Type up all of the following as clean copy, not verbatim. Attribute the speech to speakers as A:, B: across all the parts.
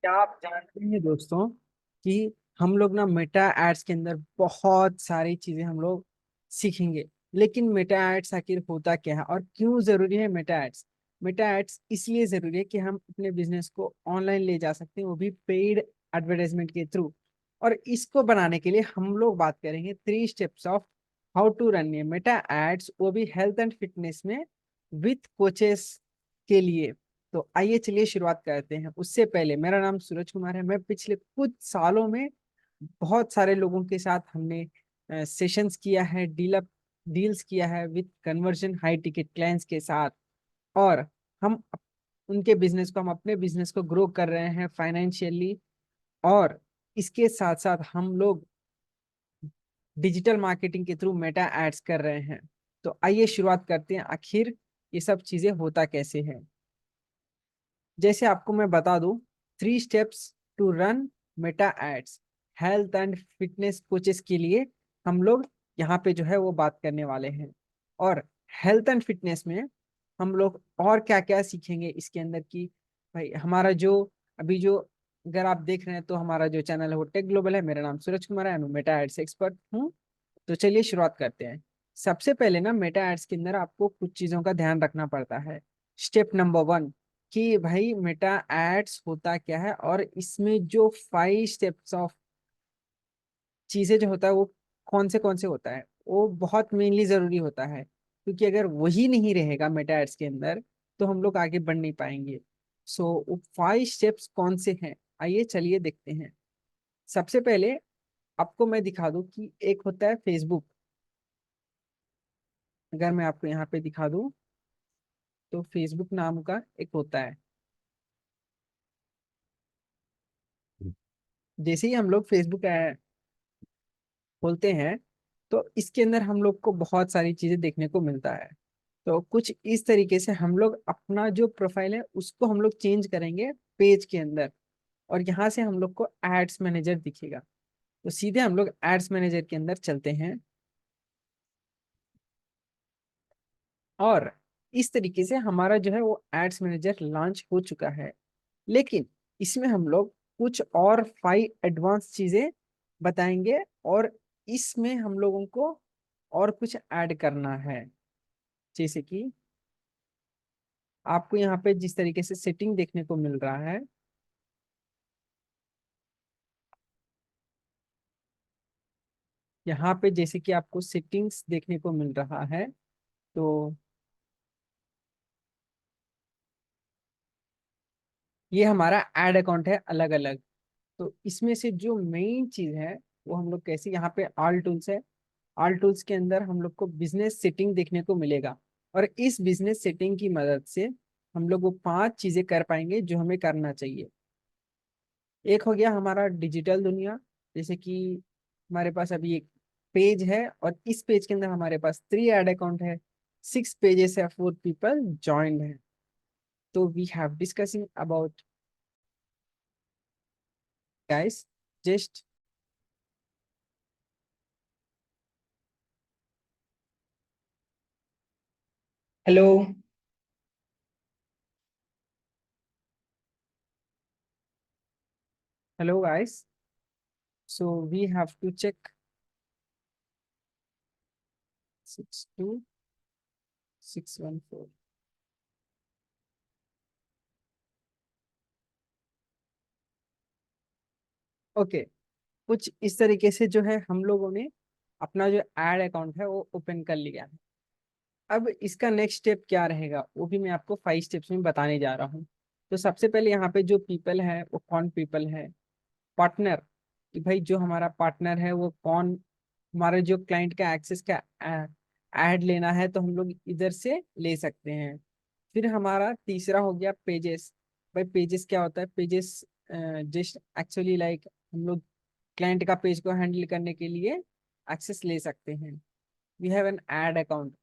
A: क्या आप जानते हैं दोस्तों कि हम लोग ना मेटा एड्स के अंदर बहुत सारी चीजें हम लोग सीखेंगे। लेकिन मेटा एड्स आखिर होता क्या है और क्यों जरूरी है मेटा एड्स? मेटा एड्स इसलिए जरूरी है कि हम अपने बिजनेस को ऑनलाइन ले जा सकते हैं, वो भी पेड एडवर्टाइजमेंट के थ्रू। और इसको बनाने के लिए हम लोग बात करेंगे 3 steps of how to run a Meta ads, वो भी हेल्थ एंड फिटनेस में विथ कोचेस के लिए। तो आइए चलिए शुरुआत करते हैं। उससे पहले मेरा नाम सूरज कुमार है। मैं पिछले कुछ सालों में बहुत सारे लोगों के साथ हमने सेशंस किया है, डील्स किया है with conversion high ticket clients के साथ। और हम उनके बिजनेस को, हम अपने बिजनेस को ग्रो कर रहे हैं फाइनेंशियली। और इसके साथ साथ हम लोग डिजिटल मार्केटिंग के थ्रू मेटा एड्स कर रहे हैं। तो आइए शुरुआत करते हैं, आखिर ये सब चीजें होता कैसे है। जैसे आपको मैं बता दूं, 3 steps to run Meta ads health and fitness coaches के लिए हम लोग यहाँ पे जो है वो बात करने वाले हैं। और हेल्थ एंड फिटनेस में हम लोग और क्या क्या सीखेंगे इसके अंदर की, भाई हमारा जो अभी जो, अगर आप देख रहे हैं तो हमारा जो चैनल है वो टेक ग्लोबल है। मेरा नाम सूरज कुमार है, मैं मेटा एड्स एक्सपर्ट हूँ। तो चलिए शुरुआत करते हैं। सबसे पहले ना मेटा एड्स के अंदर आपको कुछ चीजों का ध्यान रखना पड़ता है। स्टेप नंबर 1 कि भाई मेटा एड्स होता क्या है और इसमें जो 5 स्टेप्स ऑफ चीजें जो होता है वो कौन से होता है, वो बहुत मेनली जरूरी होता है। क्योंकि अगर वही नहीं रहेगा मेटा एड्स के अंदर तो हम लोग आगे बढ़ नहीं पाएंगे। सो वो 5 स्टेप्स कौन से हैं, आइए चलिए देखते हैं। सबसे पहले आपको मैं दिखा दूं कि एक होता है फेसबुक। अगर मैं आपको यहाँ पे दिखा दूं तो फेसबुक नाम का एक होता है। जैसे ही हम लोग फेसबुक खोलते हैं तो इसके अंदर हम लोग को बहुत सारी चीजें देखने को मिलता है। तो कुछ इस तरीके से हम लोग अपना जो प्रोफाइल है उसको हम लोग चेंज करेंगे पेज के अंदर। और यहाँ से हम लोग को एड्स मैनेजर दिखेगा। तो सीधे हम लोग एड्स मैनेजर के अंदर चलते हैं। और इस तरीके से हमारा जो है वो एड्स मैनेजर लॉन्च हो चुका है। लेकिन इसमें हम लोग कुछ और 5 एडवांस चीजें बताएंगे। और इसमें हम लोगों को और कुछ ऐड करना है। जैसे कि आपको यहाँ पे जिस तरीके से सेटिंग देखने को मिल रहा है, यहाँ पे जैसे कि आपको सेटिंग्स देखने को मिल रहा है, तो ये हमारा ऐड अकाउंट है अलग अलग। तो इसमें से जो मेन चीज है वो हम लोग कैसे, यहाँ पे ऑल टूल्स है। ऑल टूल्स के अंदर हम लोग को बिजनेस सेटिंग देखने को मिलेगा। और इस बिजनेस सेटिंग की मदद से हम लोग वो 5 चीजें कर पाएंगे जो हमें करना चाहिए। एक हो गया हमारा डिजिटल दुनिया। जैसे कि हमारे पास अभी एक पेज है और इस पेज के अंदर हमारे पास 3 ऐड अकाउंट है, 6 पेजेस है, 4 पीपल ज्वाइंड है। तो we have discussing about guys, just
B: hello.
A: Hello guys. So we have to check 62614। Okay, कुछ इस तरीके से जो है हम लोगों ने अपना जो एड अकाउंट है वो ओपन कर लिया है। अब इसका नेक्स्ट स्टेप क्या रहेगा वो भी मैं आपको 5 स्टेप्स में बताने जा रहा हूँ। तो सबसे पहले यहाँ पे जो पीपल है वो कौन पीपल है? पार्टनर, कि भाई जो हमारा पार्टनर है वो कौन। हमारे जो क्लाइंट का एक्सेस का ऐड लेना है तो हम लोग इधर से ले सकते हैं। फिर हमारा तीसरा हो गया पेजेस। भाई पेजेस क्या होता है? पेजेस जस्ट एक्चुअली लाइक हम लोग क्लाइंट का पेज को हैंडल करने के लिए एक्सेस ले सकते हैं। We have an ad account.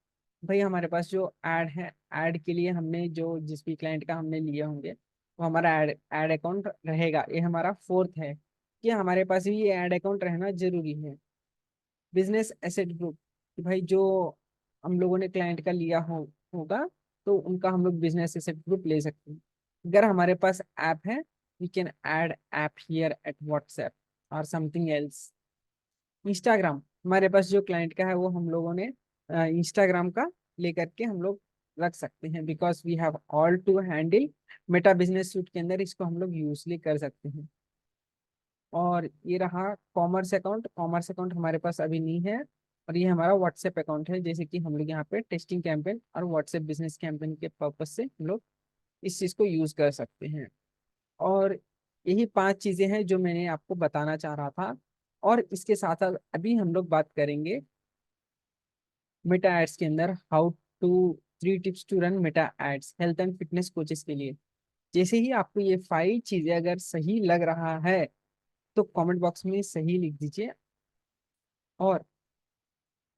A: भाई हमारे पास जो ऐड है, ऐड के लिए हमने जो जिस भी क्लाइंट का हमने लिए होंगे वो हमारा ऐड ऐड अकाउंट रहेगा। ये हमारा फोर्थ है कि हमारे पास भी ये ऐड अकाउंट रहना जरूरी है। बिजनेस एसेट ग्रुप, कि भाई जो हम लोगों ने क्लाइंट का लिया होगा तो उनका हम लोग बिजनेस एसेट ग्रुप ले सकते हैं। अगर हमारे पास ऐप है we can add app here at WhatsApp और समथिंग एल्स। इंस्टाग्राम हमारे पास जो क्लाइंट का है वो हम लोगों ने इंस्टाग्राम का लेकर के हम लोग रख सकते हैं, because we have all to handle Meta business suite के अंदर इसको हम लोग यूजली कर सकते हैं। और ये रहा कॉमर्स अकाउंट हमारे पास अभी नहीं है। और ये हमारा व्हाट्सएप अकाउंट है, जैसे कि हम लोग यहाँ पे टेस्टिंग कैंपेन और व्हाट्सएप बिजनेस कैंपेन के पर्पज से हम लोग इस चीज़ को यूज कर सकते हैं। और यही 5 चीजें हैं जो मैंने आपको बताना चाह रहा था। और इसके साथ साथ अभी हम लोग बात करेंगे मेटा एड्स के अंदर how to 3 tips to run Meta ads health and fitness coaches के लिए। जैसे ही आपको ये 5 चीजें अगर सही लग रहा है तो कमेंट बॉक्स में सही लिख दीजिए। और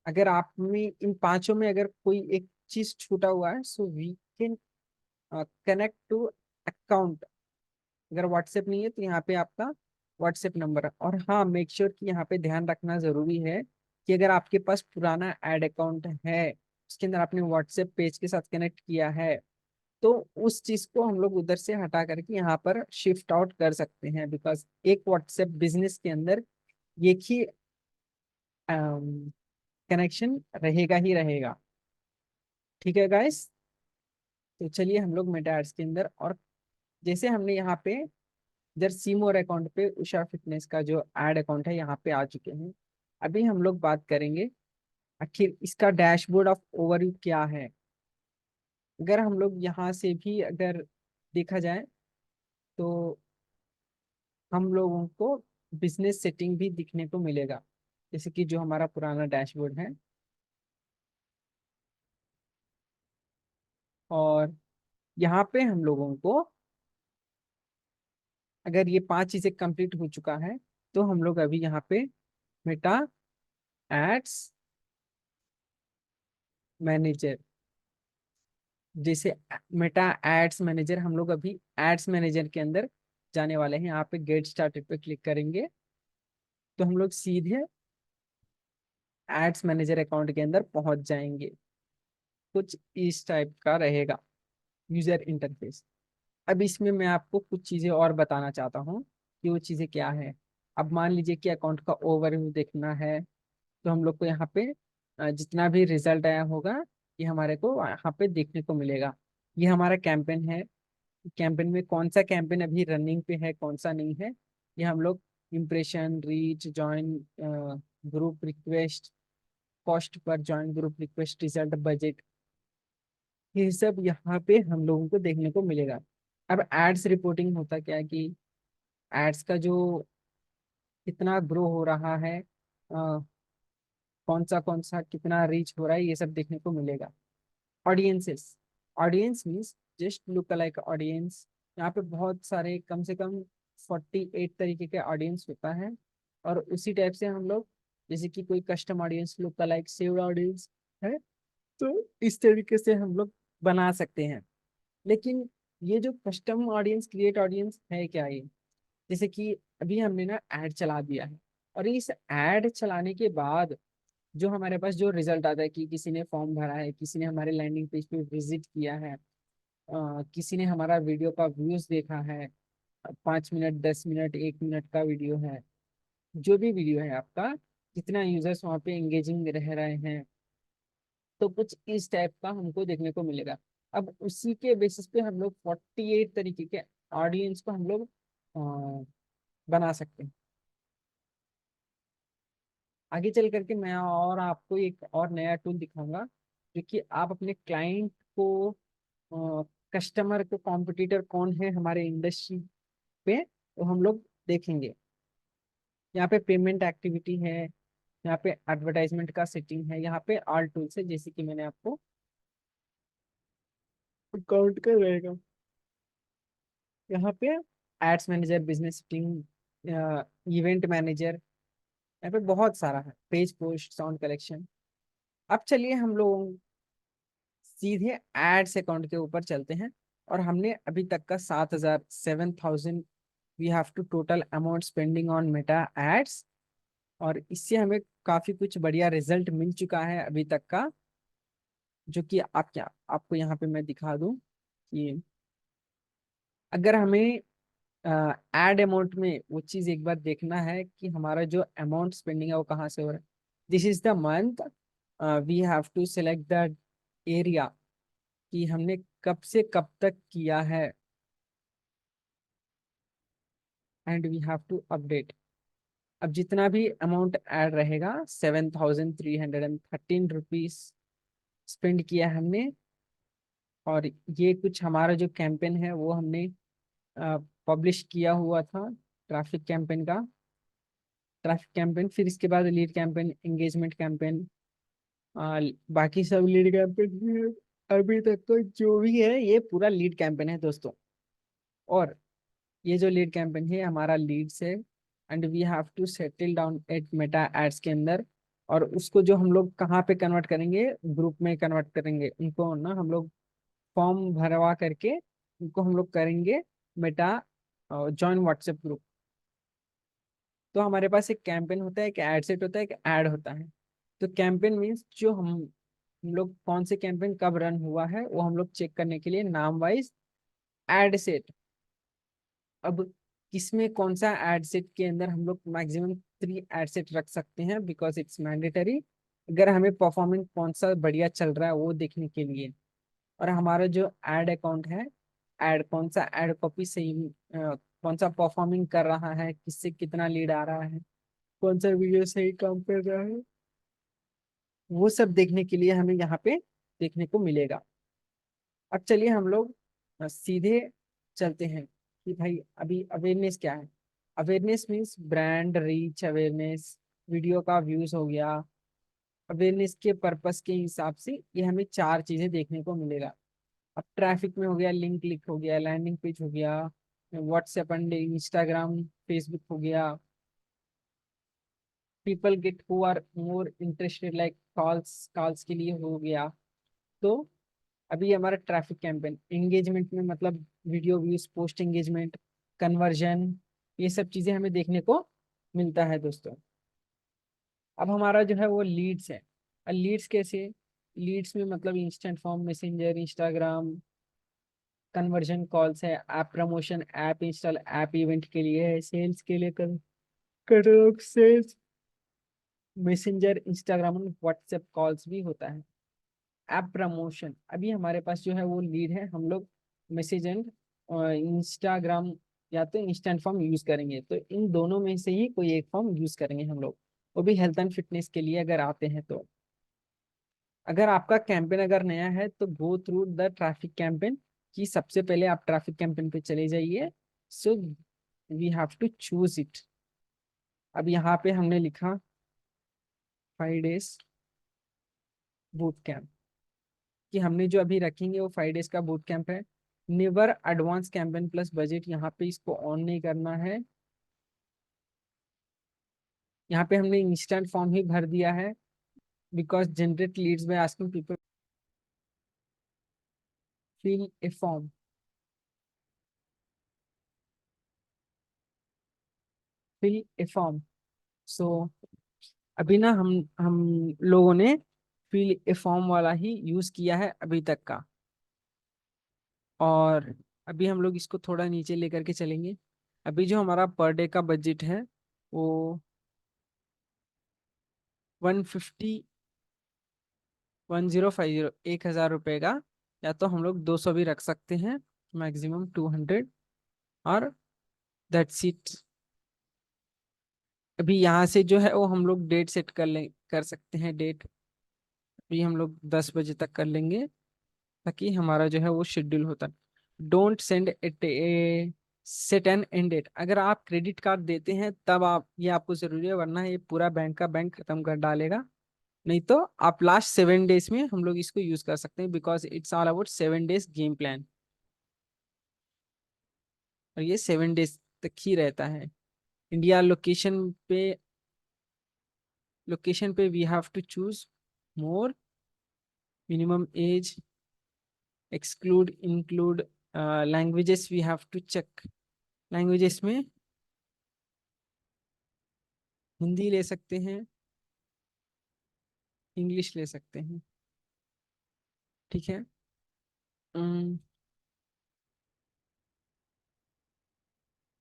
A: अगर आप में इन 5 में अगर कोई एक चीज छूटा हुआ है, so we can connect to account. अगर व्हाट्सएप नहीं है तो यहाँ पे आपका व्हाट्सएप नंबर है। और हाँ, मेक श्योर कि यहाँ पे ध्यान रखना जरूरी है कि अगर आपके पास पुराना एड अकाउंट है, उसके अंदर आपने व्हाट्सएप पेज के साथ कनेक्ट किया है, तो उस चीज को हम लोग उधर से हटा करके यहाँ पर शिफ्ट आउट कर सकते हैं, बिकॉज एक व्हाट्सएप बिजनेस के अंदर एक ही कनेक्शन रहेगा ही रहेगा। ठीक है गाइस, तो चलिए हम लोग मेटा एड्स के अंदर, और जैसे हमने यहाँ पे इधर सीमोर अकाउंट पे उषा फिटनेस का जो एड अकाउंट है यहाँ पे आ चुके हैं। अभी हम लोग बात करेंगे आखिर इसका डैशबोर्ड ऑफ ओवरव्यू क्या है। अगर हम लोग यहाँ से भी अगर देखा जाए तो हम लोगों को बिजनेस सेटिंग भी दिखने को मिलेगा, जैसे कि जो हमारा पुराना डैशबोर्ड है। और यहाँ पे हम लोगों को अगर ये 5 चीजें कंप्लीट हो चुका है तो हम लोग अभी यहाँ पे मेटा एड्स मैनेजर, जैसे मेटा एड्स मैनेजर, हम लोग अभी एड्स मैनेजर के अंदर जाने वाले हैं। यहाँ पे गेट स्टार्टेड पे क्लिक करेंगे तो हम लोग सीधे एड्स मैनेजर अकाउंट के अंदर पहुंच जाएंगे। कुछ इस टाइप का रहेगा यूजर इंटरफेस। अब इसमें मैं आपको कुछ चीजें और बताना चाहता हूँ कि वो चीजें क्या है। अब मान लीजिए कि अकाउंट का ओवरव्यू देखना है, तो हम लोग को यहाँ पे जितना भी रिजल्ट आया होगा ये हमारे को यहाँ पे देखने को मिलेगा। ये हमारा कैंपेन है, कैंपेन में कौन सा कैंपेन अभी रनिंग पे है कौन सा नहीं है, ये हम लोग impression, reach, join group request, cost per join group request, result, budget, ये सब यहाँ पे हम लोगों को देखने को मिलेगा। अब एड्स रिपोर्टिंग होता क्या है कि एड्स का जो कितना ग्रो हो रहा है, कौन सा कितना रीच हो रहा है, ये सब देखने को मिलेगा। Audiences, audience means just look alike audience. यहाँ पे बहुत सारे कम से कम 48 तरीके के ऑडियंस होता है। और उसी टाइप से हम लोग, जैसे कि कोई custom audience, look alike, saved audience है, तो इस तरीके से हम लोग बना सकते हैं। लेकिन ये जो कस्टम ऑडियंस, क्रिएट ऑडियंस है क्या ये, जैसे कि अभी हमने ना ऐड चला दिया है, और इस ऐड चलाने के बाद जो हमारे पास जो रिजल्ट आता है कि किसी ने फॉर्म भरा है, किसी ने हमारे लैंडिंग पेज पे विजिट किया है, किसी ने हमारा वीडियो का व्यूज देखा है, 5 मिनट, 10 मिनट, 1 मिनट का वीडियो है, जो भी वीडियो है आपका, कितना यूजर्स वहाँ पे एंगेजिंग रह रहे हैं, तो कुछ इस टाइप का हमको देखने को मिलेगा। अब उसी के बेसिस पे हम लोग 48 तरीके के ऑडियंस को हम लोग बना सकते हैं। आगे चल करके मैं और आपको एक और नया टूल दिखाऊंगा, जो कि आप अपने क्लाइंट को, कस्टमर को, कॉम्पिटिटर कौन है हमारे इंडस्ट्री पे, तो हम लोग देखेंगे। यहाँ पे पेमेंट एक्टिविटी है, यहाँ पे एडवर्टाइजमेंट का सेटिंग है, यहाँ पे ऑल टूल्स है, जैसे कि मैंने आपको काउंट कर रहेगा। यहाँ पे ads manager, business setting, event manager, यहाँ पे बहुत सारा है, पेज पोस्ट, साउंड कलेक्शन। अब चलिए हम लोग सीधे एड्स अकाउंट के ऊपर चलते हैं। और हमने अभी तक का 7,000, 7,000 we have to total amount spending on Meta ads. और इससे हमें काफी कुछ बढ़िया रिजल्ट मिल चुका है अभी तक का, जो कि आप क्या, आपको यहाँ पे मैं दिखा दूं कि अगर हमें एड अमाउंट में वो चीज एक बार देखना है कि हमारा जो अमाउंट स्पेंडिंग है वो कहाँ से हो रहा है। This is the month, we have to select the area कि हमने कब से कब तक किया है, and we have to update. अब जितना भी अमाउंट ऐड रहेगा, 7,313 रुपीज स्पेंड किया हमने। और ये कुछ हमारा जो कैंपेन है वो हमने पब्लिश किया हुआ था, ट्रैफिक कैंपेन का। ट्रैफिक कैंपेन, फिर इसके बाद लीड कैंपेन, एंगेजमेंट कैंपेन, बाकी सब लीड कैंपेन भी है। अभी तक तो जो भी है ये पूरा लीड कैंपेन है दोस्तों। और ये जो लीड कैंपेन है हमारा लीड्स है, and we have to settle down at Meta ads के अंदर। और उसको जो हम लोग कहाँ पे कन्वर्ट करेंगे, ग्रुप में कन्वर्ट करेंगे उनको ना हम लोग, फॉर्म भरवा करके उनको हम लोग करेंगे मेटा जॉइन व्हाट्सएप ग्रुप। तो हमारे पास एक कैंपेन होता है, एक एड सेट होता है, एक ऐड होता है। तो कैंपेन मीन्स जो हम लोग कौन से कैंपेन कब रन हुआ है वो हम लोग चेक करने के लिए नाम वाइज एड सेट। अब किसमें कौन सा एड सेट के अंदर हम लोग मैक्सिमम 3 एड सेट रख सकते हैं, बिकॉज इट्स मैंडेटरी, अगर हमें परफॉर्मेंस कौन सा बढ़िया चल रहा है वो देखने के लिए। और हमारा जो एड अकाउंट है, एड कौन सा एड कॉपी सही, कौन सा परफॉर्मिंग कर रहा है, किससे कितना लीड आ रहा है, कौन सा वीडियो सही काम कर रहा है, वो सब देखने के लिए हमें यहाँ पे देखने को मिलेगा। अब चलिए हम लोग सीधे चलते हैं कि भाई अभी अवेयरनेस क्या है। Awareness means brand reach awareness, video का व्यूज हो गया। अवेयरनेस के पर्पस के हिसाब से ये हमें 4 चीजें देखने को मिलेगा। अब ट्रैफिक में हो गया, लिंक क्लिक हो गया, लैंडिंग पेज हो गया, व्हाट्सएप एंड इंस्टाग्राम फेसबुक हो गया, people get who are more interested like calls के लिए हो गया। तो अभी हमारा ट्रैफिक कैंपेन एंगेजमेंट में मतलब video views, post engagement, conversion, ये सब चीजें हमें देखने को मिलता है दोस्तों। अब हमारा जो है वो लीड्स है। और लीड्स कैसे, लीड्स में मतलब instant form, Messenger, Instagram, conversion calls है, app promotion, app install, app event के लिए है, सेल्स के लिए catalogue sales, Messenger, Instagram, WhatsApp calls भी होता है। ऐप प्रमोशन, अभी हमारे पास जो है वो लीड है, हम लोग मैसेज एंड इंस्टाग्राम या तो इंस्टेंट फॉर्म यूज करेंगे, तो इन दोनों में से ही कोई एक फॉर्म यूज करेंगे हम लोग, वो भी हेल्थ एंड फिटनेस के लिए अगर आते हैं तो। अगर आपका कैंपेन अगर नया है तो go through the traffic campaign, कि सबसे पहले आप ट्रैफिक कैंपेन पे चले जाइए। So we have to choose it. अब यहाँ पे हमने लिखा 5 डेज बूट कैंप, कि हमने जो अभी रखेंगे वो 5 डेज का बूट कैंप है। Never advance campaign plus budget, यहाँ पे इसको ऑन नहीं करना है। यहाँ पे हमने इंस्टेंट फॉर्म ही भर दिया है, because generate leads by asking people fill a form, fill a form. So अभी ना हम लोगों ने फिल ए फॉर्म वाला ही यूज किया है अभी तक का। और अभी हम लोग इसको थोड़ा नीचे लेकर के चलेंगे। अभी जो हमारा पर डे का बजट है वो 150, 1050, 1,000 रुपये का, या तो हम लोग 200 भी रख सकते हैं, मैक्सिमम 200। और दैट्स इट। अभी यहाँ से जो है वो हम लोग डेट सेट कर सकते हैं डेट। अभी हम लोग 10 बजे तक कर लेंगे, ताकि हमारा जो है वो शेड्यूल होता है। Don't send it a set and end date, अगर आप क्रेडिट कार्ड देते हैं तब आप, ये आपको जरूरी है, वरना ये पूरा बैंक का बैंक खत्म कर डालेगा। नहीं तो आप लास्ट 7 डेज में हम लोग इसको यूज कर सकते हैं, because it's all about 7 days game plan. और ये 7 डेज तक ही रहता है। इंडिया लोकेशन पे we have to choose more, minimum age, exclude include, languages we have to check. Languages में हिंदी ले सकते हैं, इंग्लिश ले सकते हैं, ठीक है।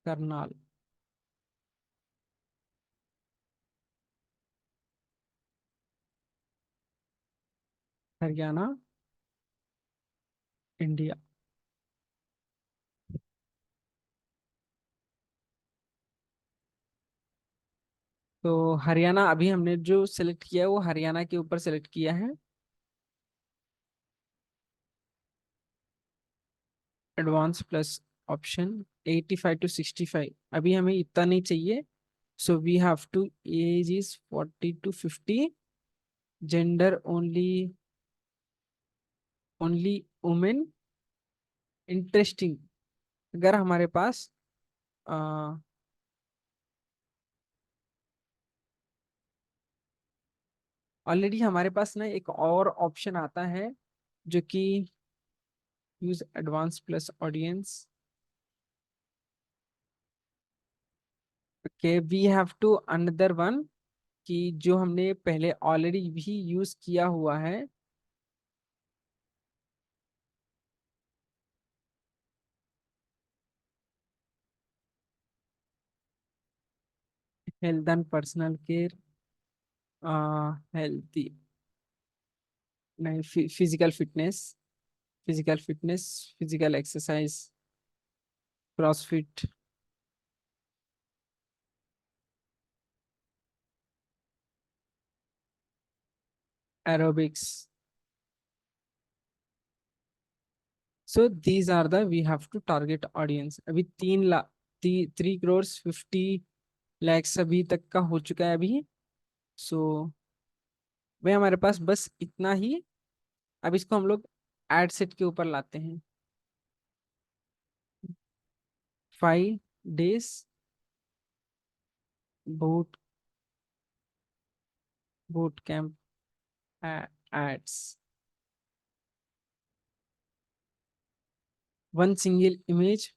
A: करनाल। हरियाणा, इंडिया। तो हरियाणा अभी हमने जो सिलेक्ट किया है वो हरियाणा के ऊपर सिलेक्ट किया है। एडवांस प्लस ऑप्शन 85 to 65, अभी हमें इतना नहीं चाहिए। So we have to, age is 40 to 50, gender only, only women. Interesting, अगर हमारे पास ऑलरेडी हमारे पास ना एक और ऑप्शन आता है जो कि use advance plus audience. Okay, we have to another one, कि जो हमने पहले ऑलरेडी भी यूज किया हुआ है। Health and personal care, healthy, नहीं, physical fitness, physical fitness, physical exercise, CrossFit, aerobics. So these are the we have to target audience. अभी 3 लाख, 3 crores 50 lakhs अभी तक का हो चुका है अभी। सो भाई हमारे पास बस इतना ही। अब इसको हम लोग एड सेट के ऊपर लाते हैं। 5 days boot, boot camp ads, one single image.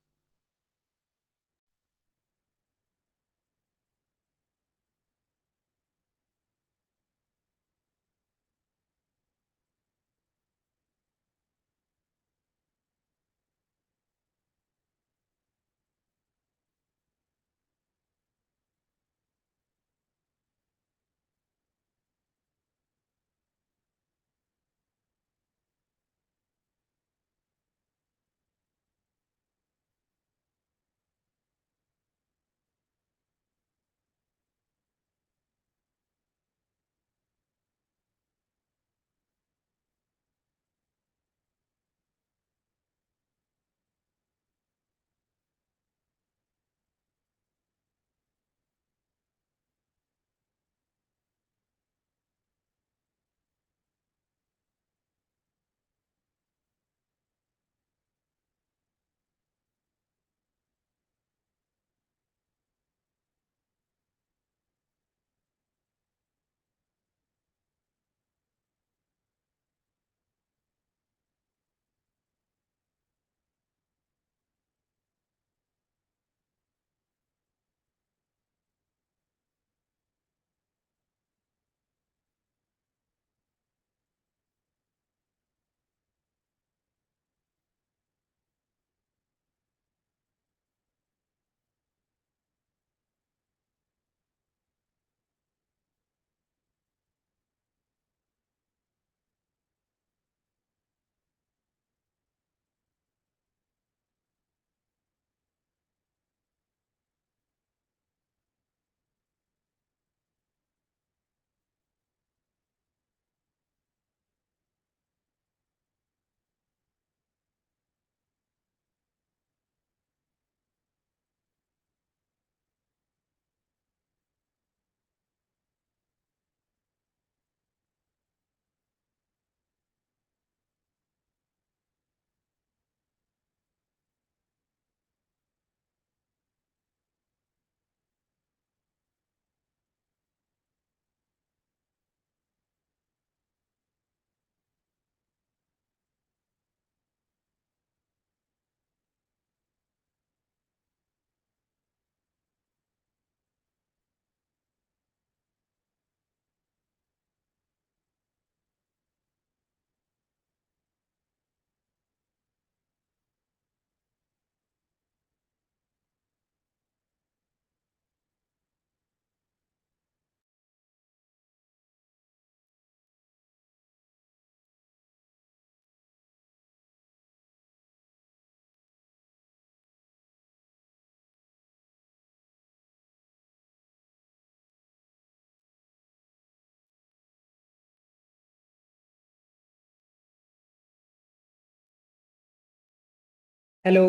A: Hello.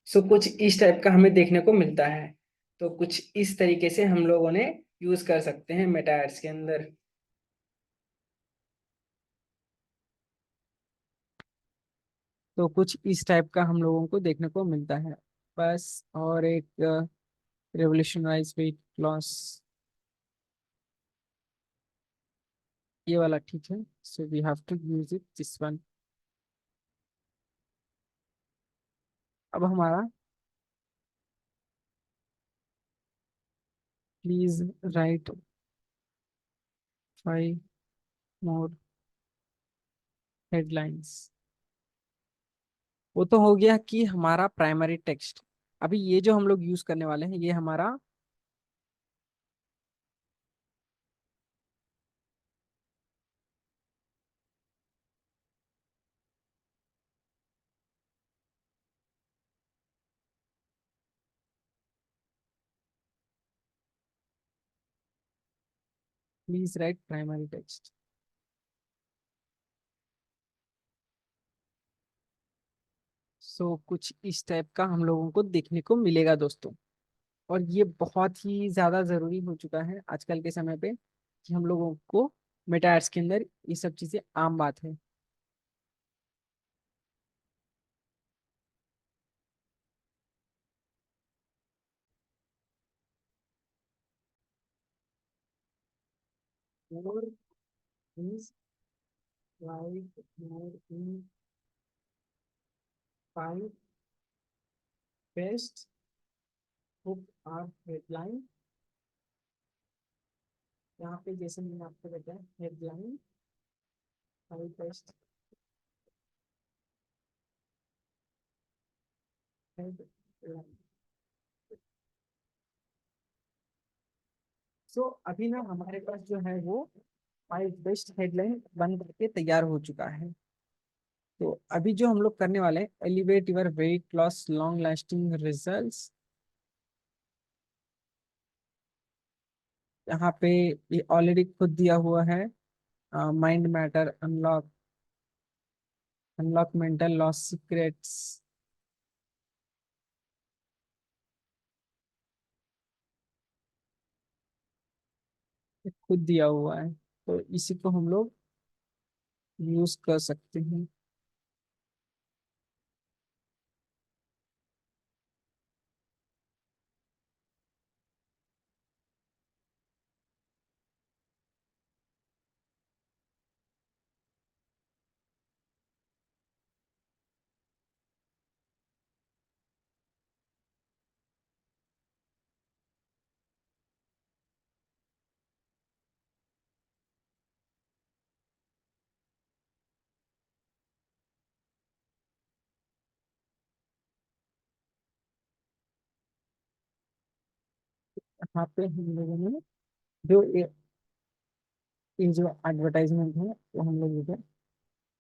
A: So कुछ इस टाइप का हमें देखने को मिलता है। तो कुछ इस तरीके से हम लोगों ने यूज कर सकते हैं मेटा एड्स के अंदर। तो कुछ इस टाइप का हम लोगों को देखने को मिलता है। बस और एक रेवोल्यूशनराइज वेट लॉस, ये वाला ठीक है। So we have to use it this one. अब हमारा प्लीज राइट 5 मोर हेडलाइंस। वो तो हो गया कि हमारा प्राइमरी टेक्स्ट। अभी ये जो हम लोग यूज करने वाले हैं ये हमारा। Please write primary text. So कुछ इस टाइप का हम लोगों को देखने को मिलेगा दोस्तों। और ये बहुत ही ज्यादा जरूरी हो चुका है आजकल के समय पे कि हम लोगों को मेटा एड्स के अंदर ये सब चीजें आम बात है। More is like more in five best book are headline। यहाँ पे जैसे मैंने आपको बताया हेडलाइन, फाइव बेस्ट हेडलाइन। सो अभी ना हमारे पास जो है वो फाइव बेस्ट हेडलाइन बन करके तैयार हो चुका है। तो अभी जो हम लोग करने वाले हैं elevate your weight loss long lasting results. यहाँ पे ये ऑलरेडी खुद दिया हुआ है। Mind matter unlock, unlock mental loss secrets, खुद दिया हुआ है। तो इसी को हम लोग यूज कर सकते हैं। यहाँ पे हम लोगों ने जो ये जो एडवर्टाइजमेंट है वो हम लोग इधर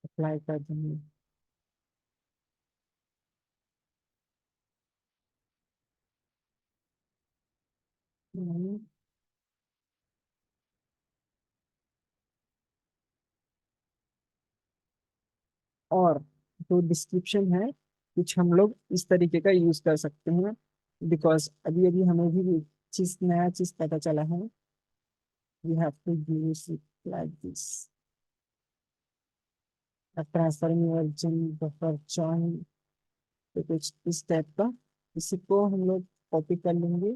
A: अप्लाई कर देंगे। और जो डिस्क्रिप्शन है कुछ हम लोग इस तरीके का यूज कर सकते हैं। बिकॉज अभी अभी हमें भी चीज नया चीज पता चला है। We have to use it like this, transferring your gin buffer join. तो कुछ इस टाइप का इसी को हम लोग कॉपी कर लेंगे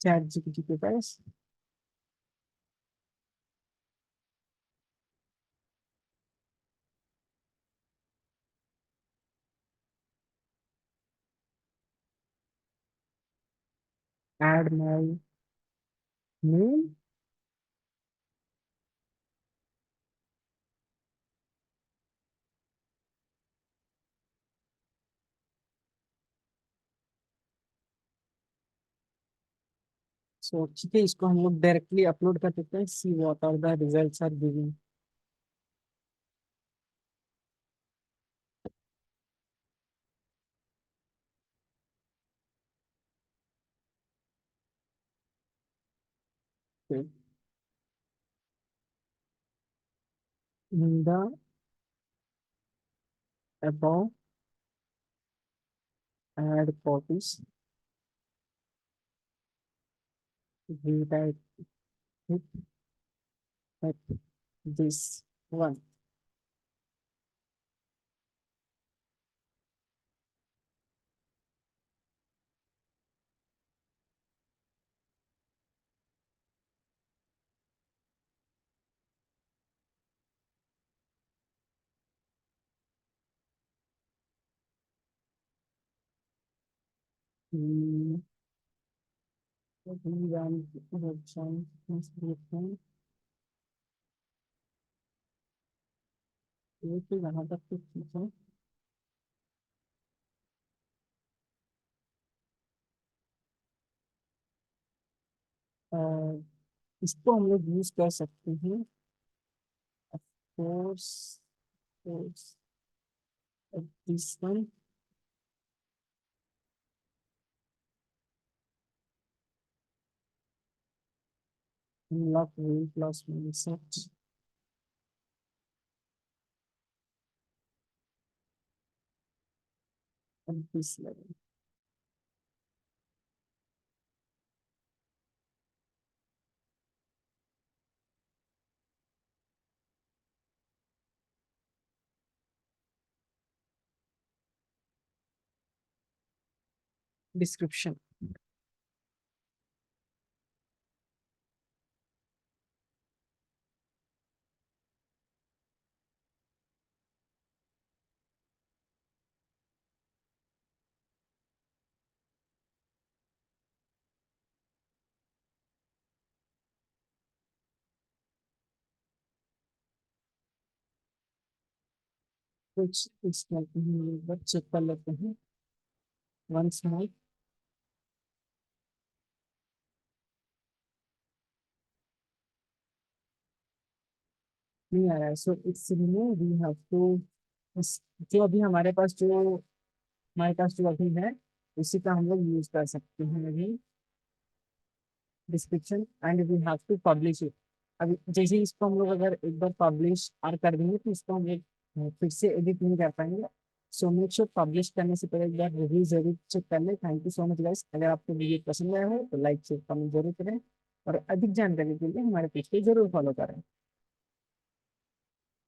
A: चैट जीपीटी के पास। Add my name. सो ठीक है, इसको हम लोग डायरेक्टली अपलोड कर देते हैं। See what are the results are giving. In the above add copies rewrite it at this one. Hmm, rewrite website description ये तो यहाँ तक कुछ चीजें अ, इसको हम लोग यूज कर सकते हैं course course this one unlock reinforcement set at this level. Description कुछ इस टाइप के हम एक बार चेक कर लेते हैं वंस मोर नहीं आ रहा है so it's remove we have to जो अभी हमारे पास जो हमारे पास जो अभी है उसी का हम लोग यूज कर सकते हैं अभी description and we have to publish it अभी जैसे इसको हम लोग अगर एक बार पब्लिश और कर देंगे तो इसको हम लोग फिर से एडिट नहीं कर पाएंगे सो मेक श्योर पब्लिश करने से पहले एक बार रिव्यू जरूर चेक कर लें thank you so much guys अगर आपको वीडियो पसंद आया हो तो लाइक शेयर कमेंट जरूर करें और अधिक जानकारी के लिए हमारे पेज को जरूर फॉलो करें